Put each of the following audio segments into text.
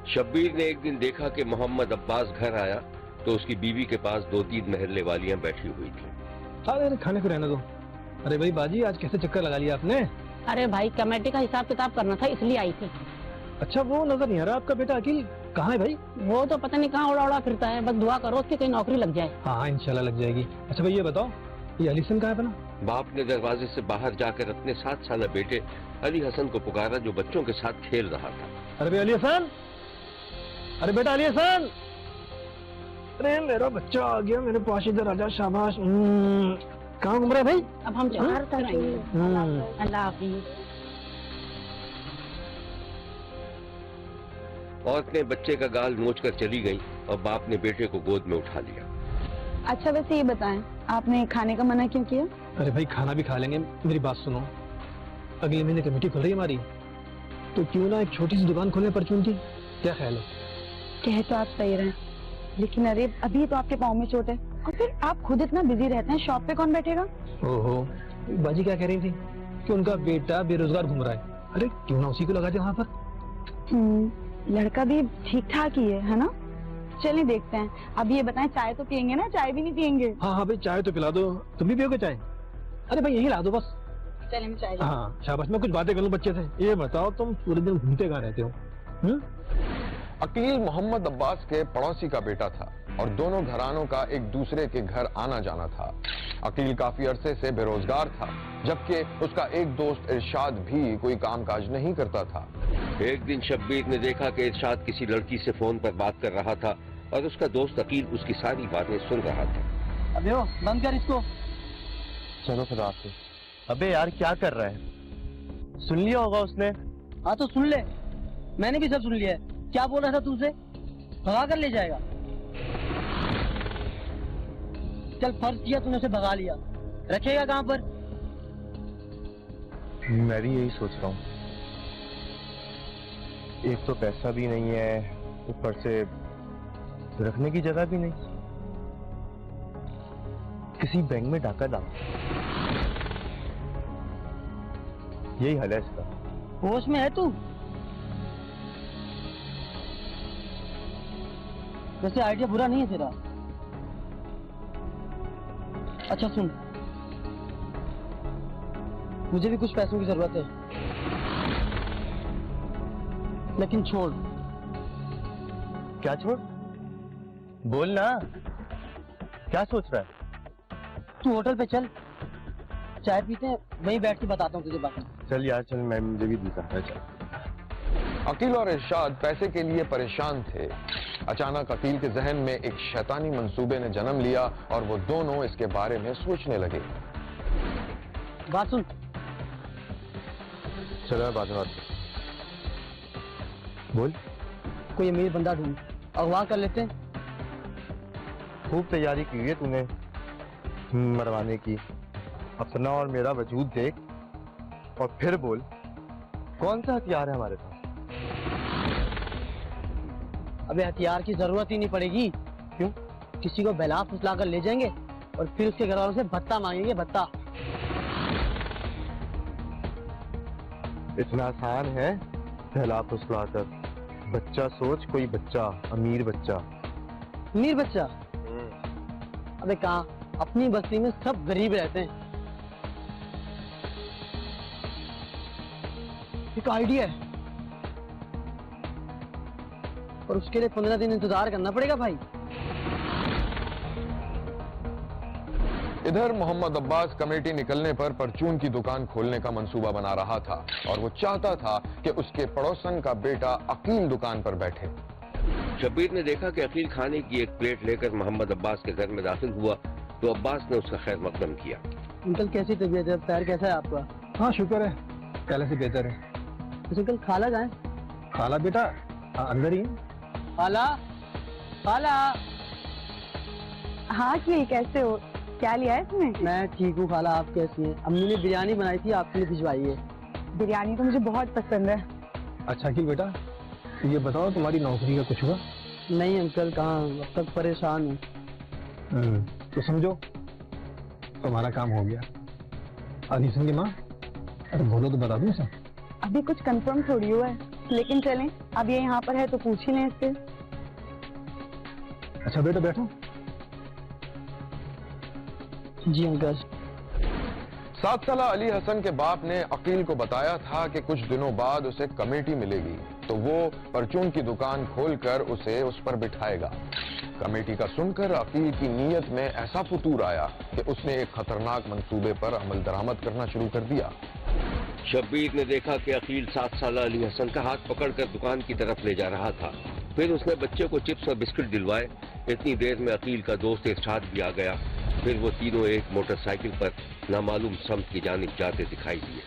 शब्बीर ने एक दिन देखा कि मोहम्मद अब्बास घर आया तो उसकी बीवी के पास 2-3 महल्ले वालियां बैठी हुई थी। अरे खाने को रहने दो। अरे भाई बाजी, आज कैसे चक्कर लगा लिया आपने? अरे भाई कमेटी का हिसाब किताब करना था इसलिए आई थी। अच्छा, वो नजर नहीं आ रहा आपका बेटा अकील, कहाँ है भाई? वो तो पता नहीं कहाँ उड़ा उड़ा फिरता है, बस दुआ करो उसकी कहीं नौकरी लग जाए। हाँ इंशाल्लाह लग जाएगी। अच्छा भाई ये बताओ, ये अली हसन कहाँ है अपना? बाप ने दरवाजे से बाहर जाकर अपने 7 साल बेटे अली हसन को पुकारा जो बच्चों के साथ खेल रहा था। अरे भाई अली हसन, अरे बेटा अली हसन, अरे मेरा बच्चा आ गया मेरे पास, इधर आजा, शाबाश। कहाँ घूम रहा है भाई? अब हम अल्लाह हाफिज। औरत ने बच्चे का गाल नोचकर चली गई और बाप ने बेटे को गोद में उठा लिया। अच्छा वैसे ये बताएं, आपने खाने का मना क्यों किया? अरे भाई खाना भी खा लेंगे, मेरी बात सुनो। अगले महीने कमेटी खुल रही है हमारी, तो क्यों ना एक छोटी सी दुकान खोलने पर चुनती, क्या ख्याल है? कह तो आप सही रहे, लेकिन अरे अभी तो आपके पाँव में चोट है, और फिर आप खुद इतना बिजी रहते हैं, शॉप पे कौन बैठेगा? ओहो, बाजी क्या कह रही थी कि उनका बेटा बेरोजगार घूम रहा है, अरे क्यों ना उसी को लगा दे वहाँ पर। लड़का भी ठीक ठाक ही है ना? चलिए देखते हैं। अब ये बताएं, चाय तो पियेंगे ना? चाय भी नहीं पियेंगे? हाँ हाँ भाई चाय तो पिला दो, तुम भी पियोगे चाय? अरे भाई यही ला दो बस। चलिए मैं चाय। हाँ शाबाश, मैं कुछ बातें कर लूँ बच्चे से। ये बताओ तुम पूरे दिन घूमते कहाँ रहते हो? अकील मोहम्मद अब्बास के पड़ोसी का बेटा था और दोनों घरानों का एक दूसरे के घर आना जाना था। अकील काफी अरसे से बेरोजगार था, जबकि उसका एक दोस्त इरशाद भी कोई कामकाज नहीं करता था। एक दिन शब्बीर ने देखा कि इरशाद किसी लड़की से फोन पर बात कर रहा था और उसका दोस्त अकील उसकी सारी बातें सुन रहा था। अबे ओ बंद कर इसको। चलो खुदा से। अबे यार क्या कर रहा है? सुन लिया होगा उसने। हाँ तो सुन ले, मैंने भी सब सुन लिया है। क्या बोल रहा था तुझसे? भगा कर ले जाएगा। चल फर्ज किया तूने, उसे भगा लिया, रखेगा कहाँ पर? मैं भी यही सोच रहा हूँ। एक तो पैसा भी नहीं है, ऊपर से रखने की जगह भी नहीं। किसी बैंक में डाका डाल, यही हाल है इसका। होश में है तू? वैसे आइडिया बुरा नहीं है तेरा। अच्छा सुन, मुझे भी कुछ पैसों की जरूरत है, लेकिन छोड़। क्या छोड़? बोल ना, क्या सोच रहा है? तू होटल पे चल, चाय पीते हैं, वहीं बैठ के बताता हूँ तुझे बातें। चल यार चल, मैं मुझे भी दिखा है। चल। अकील और इरशाद पैसे के लिए परेशान थे। अचानक अकील के जहन में एक शैतानी मंसूबे ने जन्म लिया और वो दोनों इसके बारे में सोचने लगे। बात सुन। चलो मैं बाद में बात। बोल। कोई अमीर बंदा ढूंढ, अगवा कर लेते हैं। खूब तैयारी की है तूने मरवाने की। अपना और मेरा वजूद देख और फिर बोल, कौन सा हथियार है हमारे पास? अबे हथियार की जरूरत ही नहीं पड़ेगी। क्यों? किसी को बहला फुसला कर ले जाएंगे और फिर उसके घर वालों से भत्ता मांगेंगे, भत्ता। इतना आसान है बहला फुसला कर? बच्चा सोच, कोई बच्चा, अमीर बच्चा। अमीर बच्चा? अबे कहाँ, अपनी बस्ती में सब गरीब रहते हैं। एक आइडिया है, और उसके लिए 15 दिन इंतजार करना पड़ेगा भाई। इधर मोहम्मद अब्बास कमेटी निकलने पर परचून की दुकान खोलने का मंसूबा बना रहा था और वो चाहता था कि उसके पड़ोसन का बेटा अकील दुकान पर बैठे। शब्बीर ने देखा कि अकील खाने की एक प्लेट लेकर मोहम्मद अब्बास के घर में दाखिल हुआ तो अब्बास ने उसका खैर मकदम किया। अंकल कैसी तबीयत है? पैर कैसा है आपका? हाँ शुक्र है, पहले से बेहतर है। अंकल खाला जाए? खाला बेटा अंदर ही। खाला, खाला। हाँ कि कैसे हो? क्या लिया है इसमें? मैं ठीक हूँ खाला, आप कैसी हैं? अम्मी ने बिरयानी बनाई थी, आपके लिए भिजवाई है। बिरयानी तो मुझे बहुत पसंद है। अच्छा अकील बेटा, ये बताओ तुम्हारी नौकरी का कुछ हुआ? नहीं अंकल, कहाँ, अब तक परेशान हूँ। तो समझो तुम्हारा काम हो गया। अली हसन की माँ, अरे बोलो तो बता दूँ सब। अभी कुछ कंफर्म थोड़ी हुआ है। लेकिन चलें, अब ये यहाँ पर है तो पूछ ही लें इससे। अच्छा बेटा बैठो। जी अंकल। 7 साला अली हसन के बाप ने अकील को बताया था कि कुछ दिनों बाद उसे कमेटी मिलेगी तो वो परचून की दुकान खोलकर उसे उस पर बिठाएगा। कमेटी का सुनकर अकील की नीयत में ऐसा फुतूर आया कि उसने एक खतरनाक मंसूबे पर अमल दरामद करना शुरू कर दिया। शब्बीर ने देखा कि अकील 7 साला अली हसन का हाथ पकड़कर दुकान की तरफ ले जा रहा था। फिर उसने बच्चे को चिप्स और बिस्किट दिलवाए। इतनी देर में अकील का दोस्त इरशाद भी आ गया। फिर वो तीनों एक मोटरसाइकिल पर नामालूम समत की जानिब जाते दिखाई दिए।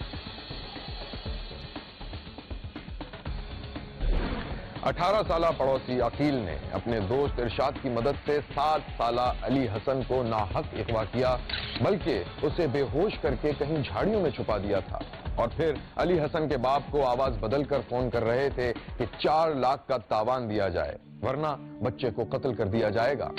18 साला पड़ोसी अकील ने अपने दोस्त इरशाद की मदद से 7 साला अली हसन को नाहक अगवा किया, बल्कि उसे बेहोश करके कहीं झाड़ियों में छुपा दिया था। और फिर अली हसन के बाप को आवाज बदलकर फोन कर रहे थे कि 4 लाख का तावान दिया जाए वरना बच्चे को कत्ल कर दिया जाएगा।